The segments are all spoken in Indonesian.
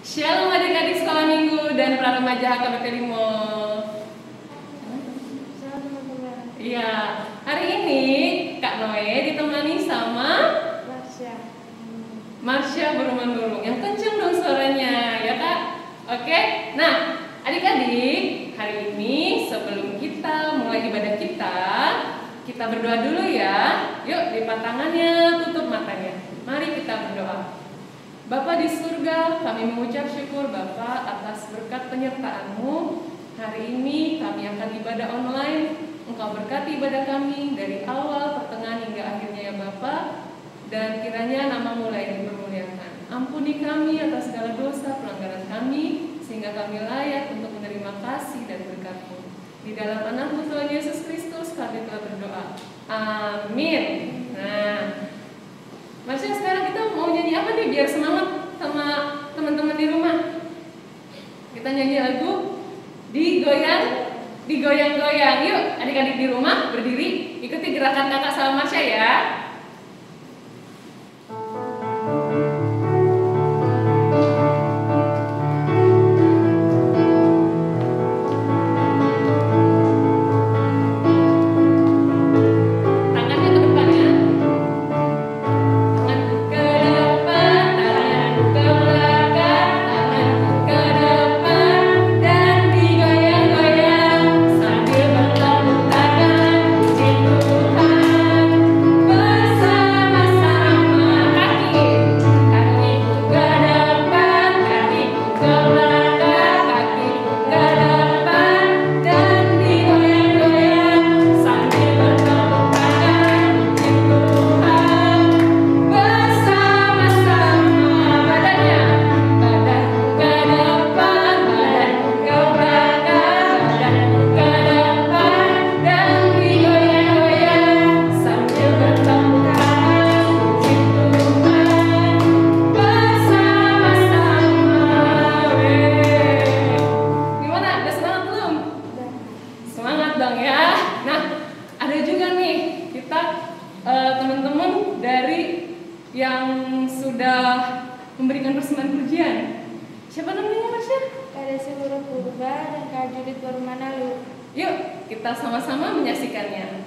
Shalom adik-adik sekolah minggu dan para remaja HKBP Limo. Iya, hari ini Kak Noe ditemani sama Marsha burung-burung. Yang kenceng dong suaranya, ya Kak? Oke, nah adik-adik, hari ini sebelum kita mulai ibadah kita berdoa dulu ya. Yuk, lipat tangannya, tutup matanya. Mari kita berdoa. Bapa di surga, kami mengucap syukur Bapa atas berkat penyertaan-Mu. Hari ini kami akan ibadah online. Engkau berkati ibadah kami dari awal, pertengahan hingga akhirnya ya Bapa. Dan kiranya nama-Mu layak dipermuliakan. Ampuni kami atas segala dosa pelanggaran kami, sehingga kami layak untuk menerima kasih dan berkat-Mu. Di dalam anak-Mu Tuhan Yesus Kristus kami telah berdoa. Amin. Nah, Marsha, sekarang kita mau nyanyi apa nih biar semangat sama teman-teman di rumah? Kita nyanyi lagu digoyang-goyang. Yuk, adik-adik di rumah berdiri, ikuti gerakan kakak sama Marsha ya. Kita sama-sama menyaksikannya.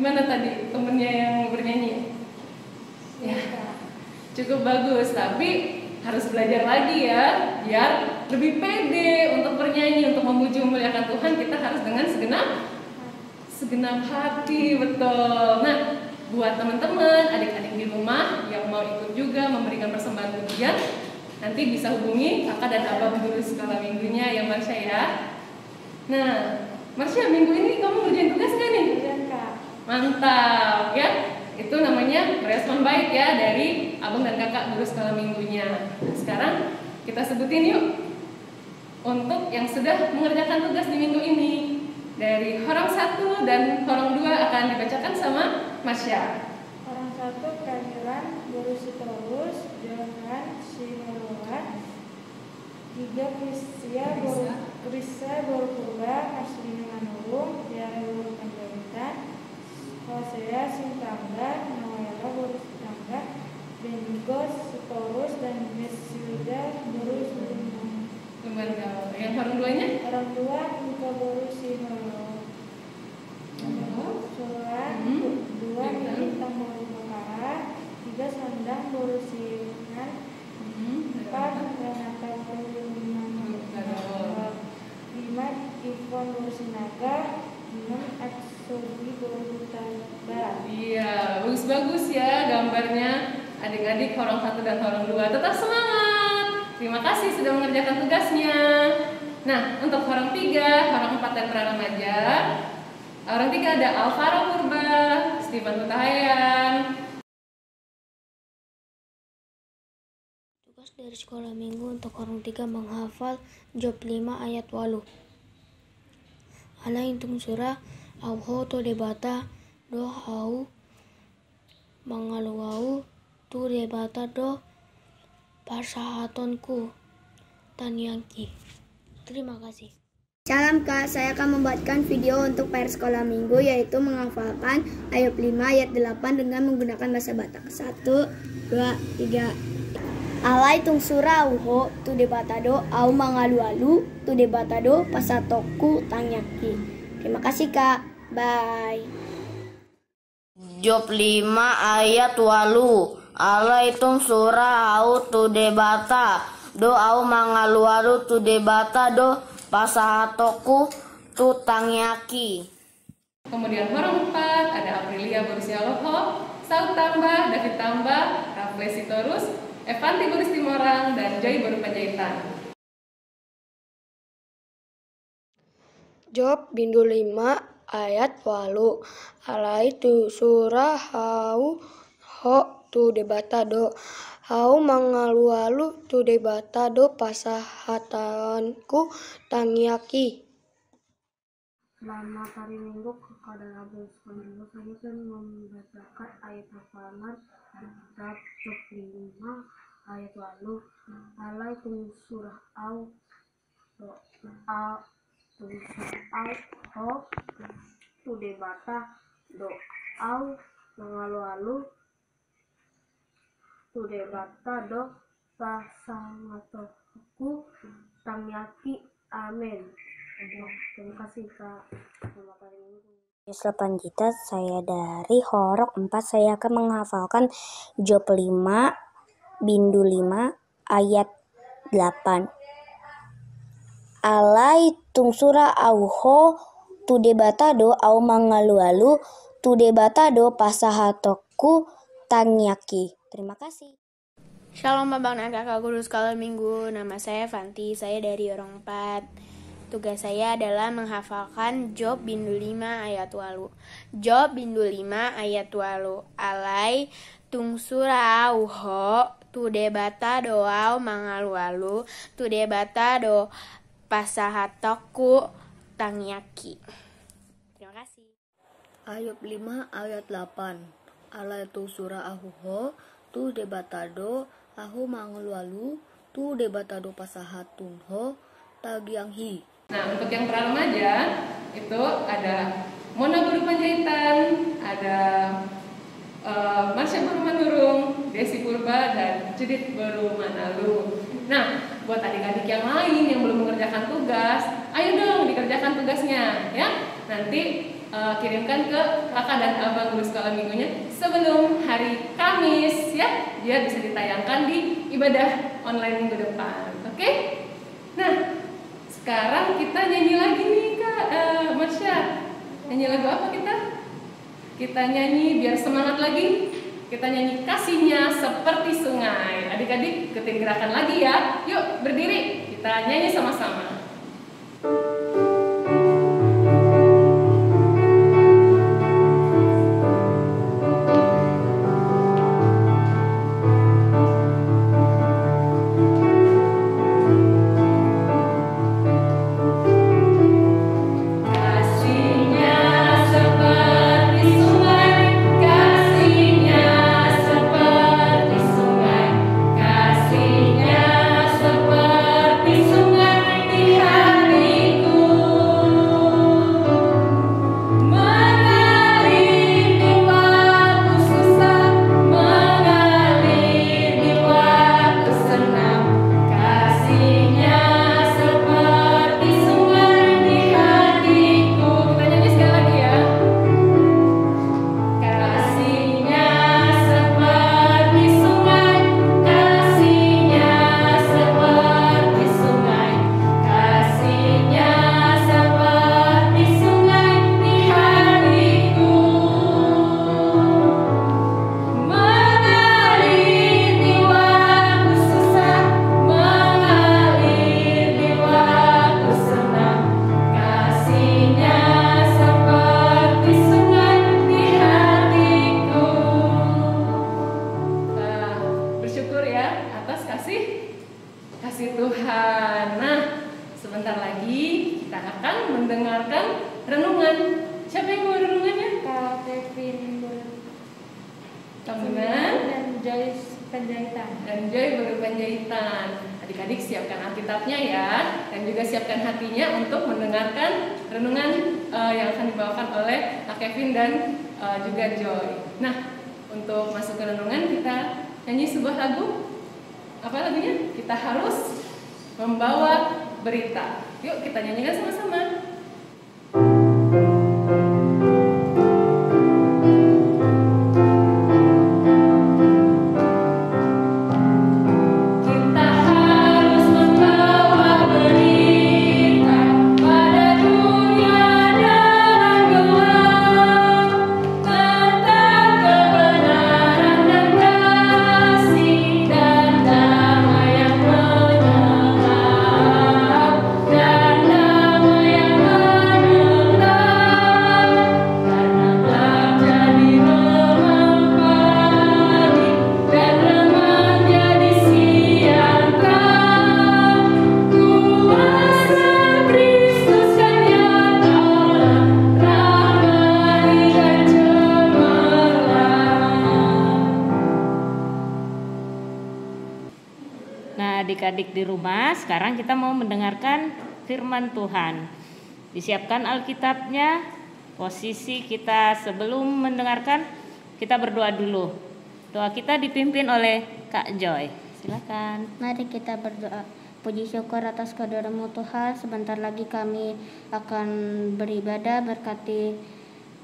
Gimana tadi temennya yang bernyanyi? Ya, cukup bagus, tapi harus belajar lagi ya, biar lebih pede untuk bernyanyi, untuk memuji memuliakan Tuhan. Kita harus dengan segenap hati, betul. Nah, buat teman-teman, adik-adik di rumah yang mau ikut juga memberikan persembahan pujian, nanti bisa hubungi kakak dan abang guru sekolah minggunya ya Marsha ya. Nah, Marsha, minggu ini kamu ngerjain tugas nggak nih? Kak. Mantap ya. Itu namanya respon baik ya dari abang dan kakak guru sekolah minggunya. Nah, sekarang kita sebutin yuk untuk yang sudah mengerjakan tugas di minggu ini. Dari Horong 1 dan Horong 2 akan dibacakan sama Masya. Horong 1 Kamilan Guru Sitorus, Johan Simeluan, 3 Krisa Guru Purba, Aslina Manulung, Tiara Guru Panjaitan, Hosea Sintangga, Noela Guru Sintangga, Beniko Sitorus, dan Mesilda Guru Sintangga. Yang Horong 2-nya? Horong 2 Mika Guru Simeluan, Suran 2 Bintang Guru Bakara, 3 Sondang Guru Sinan, 4 Renata Guru 5 Ivon Guru Sinaga, 6 Aksobi Guru Taba. Iya, bagus-bagus ya gambarnya adik-adik Horong 1 dan Horong 2. Tetap semangat. Terima kasih sudah mengerjakan tugasnya. Nah, untuk Horong 3, Horong 4 dan Praramaja. Horong 3 ada Alvaro Purba, Stephen Hutahayan. Tugas dari sekolah minggu untuk Horong 3 menghafal Job 5 ayat 8. Ana intung surah auho to debata do au mangaluau tu debata do pasahatonku tanyaki. Terima kasih. Salam Kak, saya akan membuatkan video untuk PR sekolah minggu, yaitu menghafalkan ayat 5 ayat 8 dengan menggunakan bahasa Batak. 1, 2, 3. Alai tung surauho tu debatado au mangalu-alu tu debatado pasatoku tanyaki. Terima kasih Kak. Bye. Job 5 ayat 8. Alai tung surau tu debata do au mangalu-alu tu debata do pasahatoku tu tangyaki. Kemudian Horong 4 ada Aprilia Borusialoho, Saud Tambah, David Tambah, Rafle Sitorus, Evanti Boris Timorang, dan Joy Boru Panjaitan. Job bindu 5 ayat 8. Alai tu surah hau ho tu debata do hau mangalu-alu tu debata do pasahatanku tangyaki. Selamat hari Minggu, kakak dan abang sekolah. Saya akan membacakan ayat hafalan kitab Job 5 ayat 8. Alai tung surah au do a tung surah au ho tu debata do au mangalu-alu tu debata do pasangatoku tangyaki. Amin. Terima kasih Kak. Selamat hari Minggu. Selanjutnya saya dari Horong 4, saya akan menghafalkan Job 5 bindu 5 ayat 8. Alai tungsura auho tu debatado au mangalu-alu tu debatado pasahatoku tangyaki. Terima kasih. Shalom Abang dan Kakak Guru Sekolah Minggu. Nama saya Fanti, saya dari Horong 4. Tugas saya adalah menghafalkan Job bindu 5 ayat 8. Job bindu 5 ayat 8. Alai tungsura auho tu debata doau mangalu-alu tu debata do pasahatoku tangyaki. Terima kasih. Ayub 5 ayat 8. Alai tungsura auho tu debata do ahu mangalu-alu tu debata do pasahatunho tagianghi. Nah, untuk yang pra-remaja itu ada Mona Boru Panjaitan, ada Marsha Boru Manurung, Desi Purba, dan Judith Boru Manalu. Nah, buat adik-adik yang lain yang belum mengerjakan tugas, ayo dong dikerjakan tugasnya ya. Nanti kirimkan ke kakak dan abang guru sekolah minggunya sebelum hari Kamis ya, biar bisa ditayangkan di ibadah online minggu depan. Oke? Nah, sekarang kita nyanyi lagi nih Kak Marsha. Nyanyi lagu apa kita? Kita nyanyi biar semangat lagi. Kita nyanyi Kasihnya Seperti Sungai. Adik-adik ikutin gerakan lagi ya. Yuk berdiri, kita nyanyi sama-sama. Kasih Tuhan. Nah, sebentar lagi kita akan mendengarkan renungan. Siapa yang mau renungannya? Kak Kevin Tambunan dan Joyce Penjahitan. dan Joy Guru Penjahitan. Adik-adik siapkan Alkitabnya ya, dan juga siapkan hatinya untuk mendengarkan renungan yang akan dibawakan oleh Kak Kevin dan juga Joy. Nah, untuk masuk ke renungan kita nyanyi sebuah lagu. Apa lagunya? Kita harus membawa berita. Yuk kita nyanyikan sama-sama. Adik-adik di rumah, sekarang kita mau mendengarkan firman Tuhan. Disiapkan Alkitabnya. Posisi kita sebelum mendengarkan, kita berdoa dulu. Doa kita dipimpin oleh Kak Joy. Silakan. Mari kita berdoa. Puji syukur atas kehadiran-Mu Tuhan. Sebentar lagi kami akan beribadah. Berkati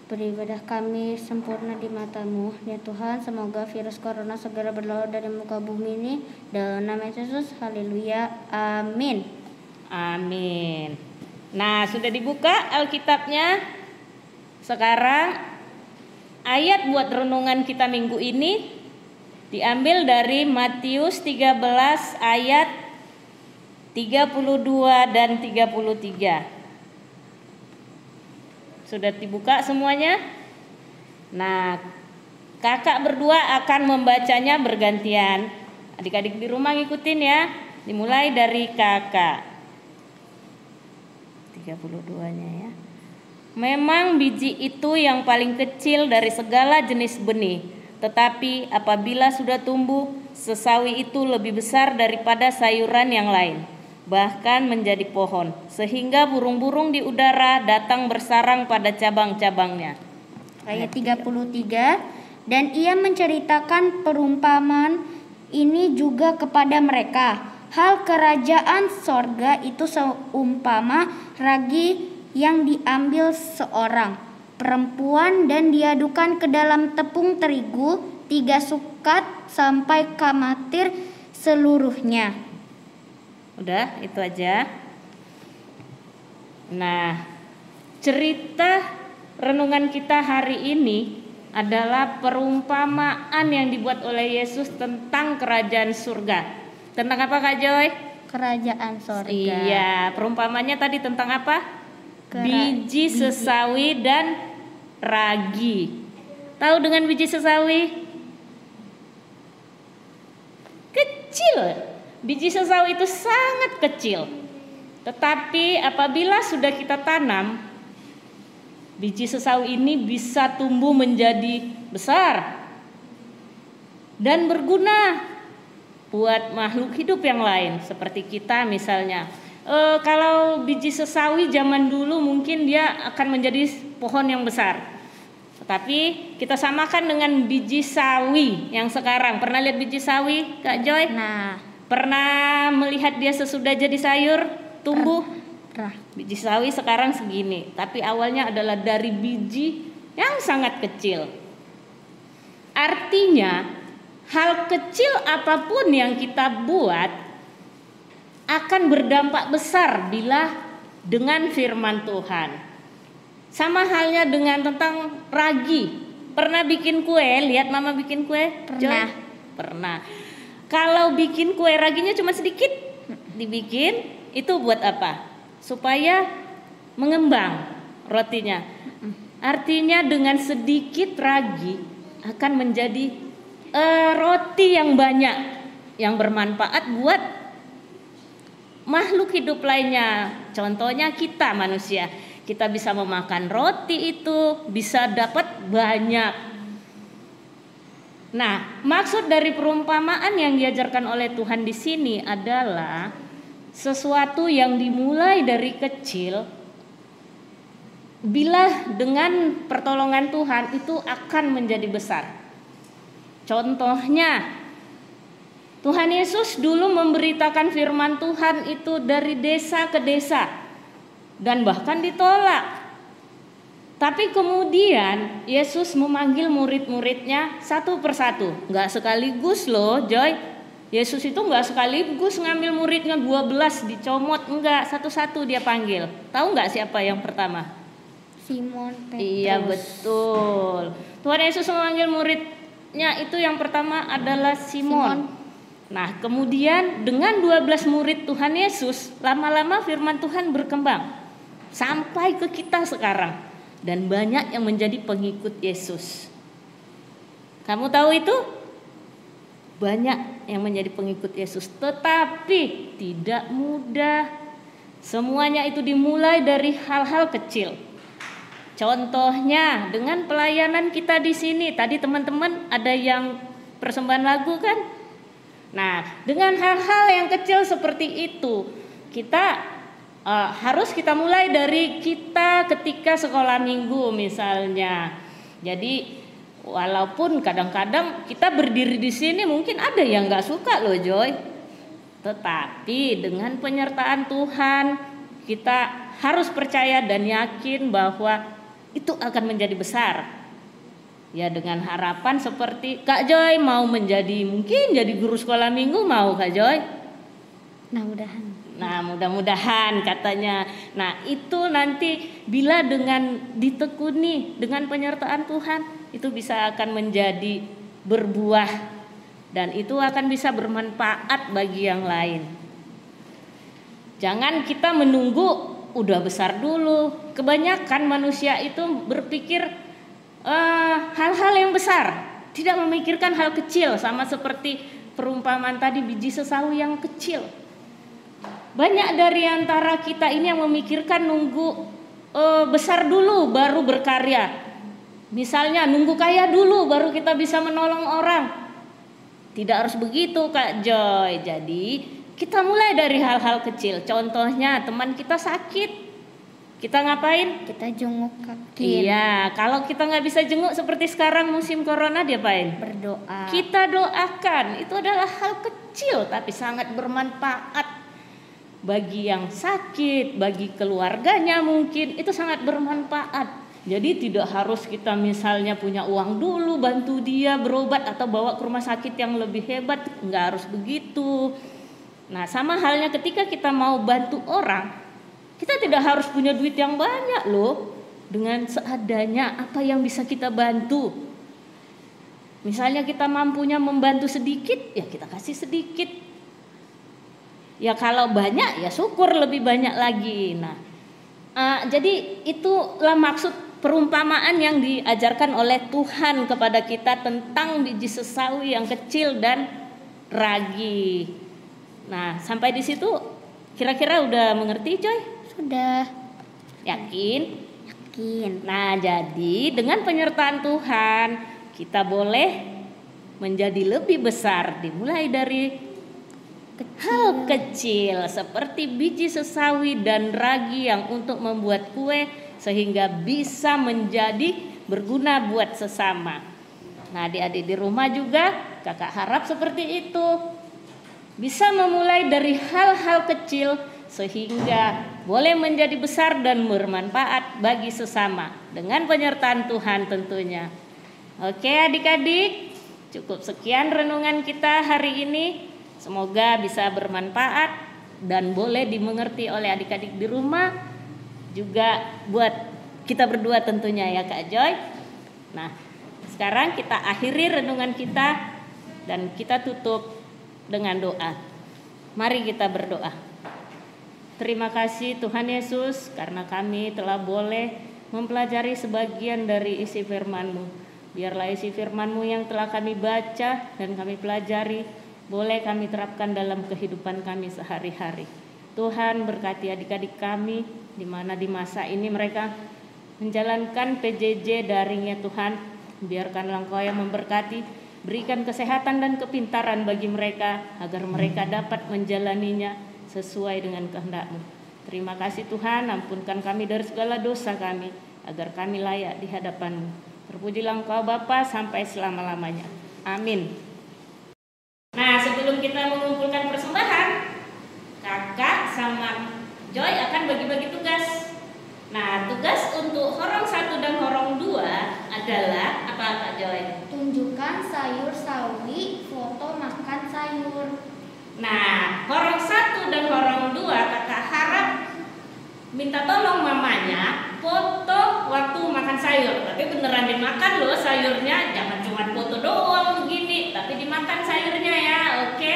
beribadah kami sempurna di mata-Mu. Ya Tuhan, semoga virus corona segera berlalu dari muka bumi ini. Dalam nama Yesus, haleluya, amin. Amin. Nah, sudah dibuka Alkitabnya. Sekarang ayat buat renungan kita minggu ini diambil dari Matius 13 ayat 32 dan 33. Sudah dibuka semuanya? Nah, kakak berdua akan membacanya bergantian. Adik-adik di rumah ngikutin ya. Dimulai dari kakak. 32-nya ya. Memang biji itu yang paling kecil dari segala jenis benih. Tetapi apabila sudah tumbuh, sesawi itu lebih besar daripada sayuran yang lain. Bahkan menjadi pohon, sehingga burung-burung di udara datang bersarang pada cabang-cabangnya. Ayat 33, dan ia menceritakan perumpamaan ini juga kepada mereka. Hal kerajaan sorga itu seumpama ragi yang diambil seorang perempuan dan diadukan ke dalam tepung terigu 3 sukat sampai kamatir seluruhnya. Udah, itu aja. Nah, cerita renungan kita hari ini adalah perumpamaan yang dibuat oleh Yesus tentang kerajaan surga. Tentang apa Kak Joy? Kerajaan surga. Iya, perumpamannya tadi tentang apa? Biji sesawi dan ragi. Tahu dengan biji sesawi? Kecil. Biji sesawi itu sangat kecil. Tetapi apabila sudah kita tanam, biji sesawi ini bisa tumbuh menjadi besar dan berguna buat makhluk hidup yang lain seperti kita misalnya. Kalau biji sesawi zaman dulu mungkin dia akan menjadi pohon yang besar. Tetapi kita samakan dengan biji sawi yang sekarang. Pernah lihat biji sawi, Kak Joy? Nah, pernah melihat dia sesudah jadi sayur tumbuh? Pernah. Biji sawi sekarang segini, tapi awalnya adalah dari biji yang sangat kecil. Artinya, hal kecil apapun yang kita buat akan berdampak besar bila dengan firman Tuhan. Sama halnya dengan tentang ragi. Pernah bikin kue? Lihat mama bikin kue? Pernah. Joy? Pernah. Kalau bikin kue raginya cuma sedikit dibikin, itu buat apa? Supaya mengembang rotinya. Artinya dengan sedikit ragi akan menjadi roti yang banyak yang bermanfaat buat makhluk hidup lainnya. Contohnya kita manusia, kita bisa memakan roti itu bisa dapat banyak. Nah, maksud dari perumpamaan yang diajarkan oleh Tuhan di sini adalah sesuatu yang dimulai dari kecil, bila dengan pertolongan Tuhan itu akan menjadi besar. Contohnya, Tuhan Yesus dulu memberitakan firman Tuhan itu dari desa ke desa dan bahkan ditolak. Tapi kemudian Yesus memanggil murid-muridnya satu persatu, nggak sekaligus loh, Joy. Yesus itu nggak sekaligus ngambil muridnya 12 dicomot, enggak, satu-satu dia panggil. Tahu nggak siapa yang pertama? Simon Petrus. Iya betul. Tuhan Yesus memanggil muridnya itu yang pertama adalah Simon. Nah, kemudian dengan 12 murid Tuhan Yesus, lama-lama firman Tuhan berkembang sampai ke kita sekarang dan banyak yang menjadi pengikut Yesus. Kamu tahu itu? Banyak yang menjadi pengikut Yesus, tetapi tidak mudah. Semuanya itu dimulai dari hal-hal kecil. Contohnya dengan pelayanan kita di sini. Tadi teman-teman ada yang persembahan lagu kan? Nah, dengan hal-hal yang kecil seperti itu, kita harus kita mulai dari kita ketika sekolah minggu misalnya. Jadi walaupun kadang-kadang kita berdiri di sini mungkin ada yang nggak suka loh, Joy. Tetapi dengan penyertaan Tuhan kita harus percaya dan yakin bahwa itu akan menjadi besar. Ya, dengan harapan seperti Kak Joy mau menjadi, mungkin jadi guru sekolah minggu, mau Kak Joy? Nah, mudah-mudahan katanya. Nah, itu nanti bila dengan ditekuni dengan penyertaan Tuhan, itu bisa akan menjadi berbuah dan itu akan bisa bermanfaat bagi yang lain. Jangan kita menunggu udah besar dulu. Kebanyakan manusia itu berpikir hal-hal yang besar, tidak memikirkan hal kecil, sama seperti perumpamaan tadi biji sesawi yang kecil. Banyak dari antara kita ini yang memikirkan nunggu besar dulu baru berkarya. Misalnya nunggu kaya dulu baru kita bisa menolong orang. Tidak harus begitu Kak Joy. Jadi kita mulai dari hal-hal kecil. Contohnya teman kita sakit, kita ngapain? Kita jenguk-jenguk. Iya, kalau kita nggak bisa jenguk seperti sekarang musim corona, diapain? Berdoa. Kita doakan. Itu adalah hal kecil tapi sangat bermanfaat bagi yang sakit, bagi keluarganya mungkin itu sangat bermanfaat. Jadi tidak harus kita misalnya punya uang dulu bantu dia berobat atau bawa ke rumah sakit yang lebih hebat, nggak harus begitu. Nah, sama halnya ketika kita mau bantu orang, kita tidak harus punya duit yang banyak loh. Dengan seadanya apa yang bisa kita bantu. Misalnya kita mampunya membantu sedikit, ya kita kasih sedikit. Ya kalau banyak ya syukur lebih banyak lagi. Nah, jadi itulah maksud perumpamaan yang diajarkan oleh Tuhan kepada kita tentang biji sesawi yang kecil dan ragi. Nah, sampai di situ kira-kira udah mengerti, Joy? Sudah. Yakin? Yakin. Nah, jadi dengan penyertaan Tuhan kita boleh menjadi lebih besar, dimulai dari hal kecil seperti biji sesawi dan ragi yang untuk membuat kue sehingga bisa menjadi berguna buat sesama. Nah, adik-adik di rumah juga kakak harap seperti itu. Bisa memulai dari hal-hal kecil sehingga boleh menjadi besar dan bermanfaat bagi sesama dengan penyertaan Tuhan tentunya. Oke adik-adik, cukup sekian renungan kita hari ini. Semoga bisa bermanfaat dan boleh dimengerti oleh adik-adik di rumah. Juga buat kita berdua tentunya ya Kak Joy. Nah, sekarang kita akhiri renungan kita dan kita tutup dengan doa. Mari kita berdoa. Terima kasih Tuhan Yesus karena kami telah boleh mempelajari sebagian dari isi firman-Mu. Biarlah isi firman-Mu yang telah kami baca dan kami pelajari boleh kami terapkan dalam kehidupan kami sehari-hari. Tuhan berkati adik-adik kami di mana di masa ini mereka menjalankan PJJ daring ya Tuhan. Biarkanlah Engkau yang memberkati, berikan kesehatan dan kepintaran bagi mereka agar mereka dapat menjalaninya sesuai dengan kehendak-Mu. Terima kasih Tuhan, ampunkan kami dari segala dosa kami agar kami layak di hadapan-Mu. Terpujilah Engkau Bapa sampai selama-lamanya. Amin. Nah, sebelum kita mengumpulkan persembahan, kakak sama Joy akan bagi-bagi tugas. Nah, tugas untuk horong 1 dan horong 2 adalah apa Kak Joy? Tunjukkan sayur sawi, foto makan sayur. Nah, horong 1 dan horong 2 kakak harap minta tolong mamanya foto waktu makan sayur. Tapi beneran dimakan loh sayurnya, jangan cuma foto doang begini, tapi dimakan sayurnya ya, oke?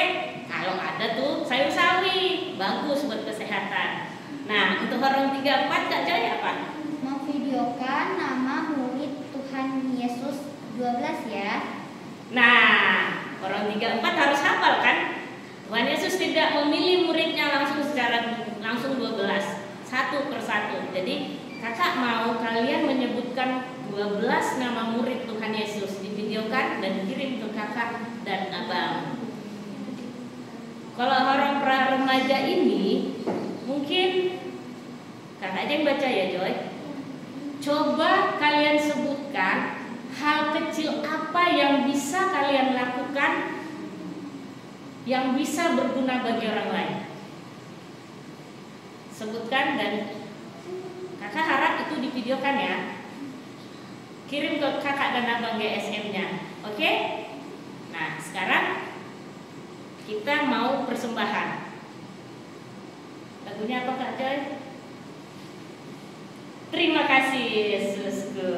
Kalau ada tuh sayur sawi, bagus buat kesehatan. Nah, untuk horong 3, 4 Kak Joy apa? Memvideokan nama murid Tuhan Yesus 12 ya. Nah, horong 3, 4 harus hafal kan? Tuhan Yesus tidak memilih muridnya langsung 12, satu persatu. Jadi kakak mau kalian menyebutkan 12 nama murid Tuhan Yesus, divideokan dan kirim ke kakak dan abang. Kalau horong pra remaja ini mungkin kakak aja yang baca ya Joy. Coba kalian sebutkan hal kecil apa yang bisa kalian lakukan yang bisa berguna bagi orang lain. Sebutkan dan kakak harap itu divideokan ya. Kirim ke kakak dan abang GSM-nya. Oke? Nah, sekarang kita mau persembahan. Lagunya apa Kak Joy? Terima kasih Yesusku.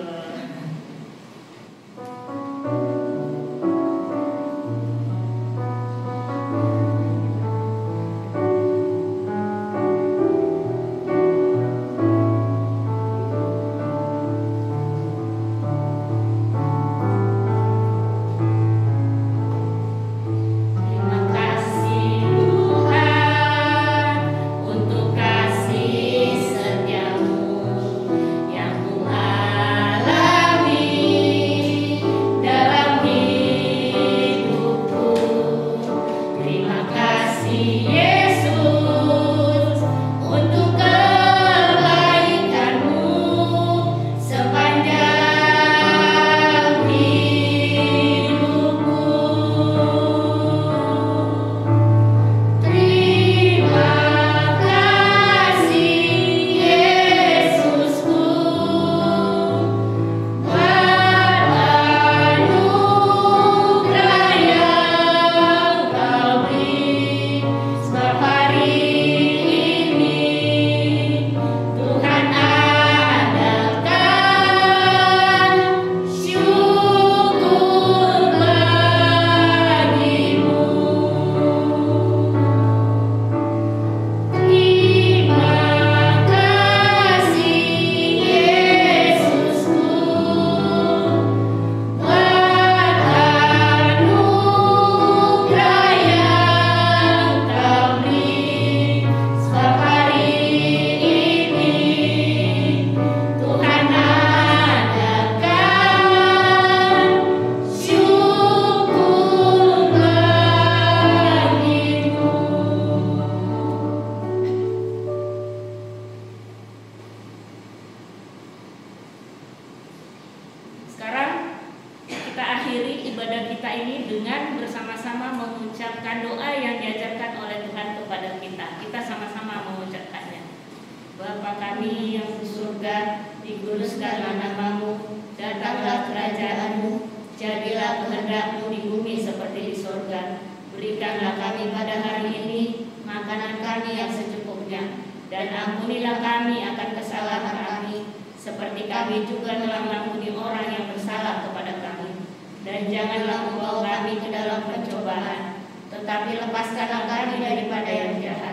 La mengucapkan doa yang diajarkan oleh Tuhan kepada kita. Kita sama-sama mengucapkannya. Bapa kami yang di surga, dikuduskanlah namamu, datanglah kerajaan-Mu, jadilah kehendak-Mu di bumi seperti di surga. Berikanlah kami pada hari ini makanan kami yang secukupnya, dan ampunilah kami akan kesalahan kami, seperti kami juga telah mengampuni orang yang bersalah kepada kami. Dan janganlah membawa kami ke dalam pencobaan, tetapi lepaskanlah kami daripada yang jahat.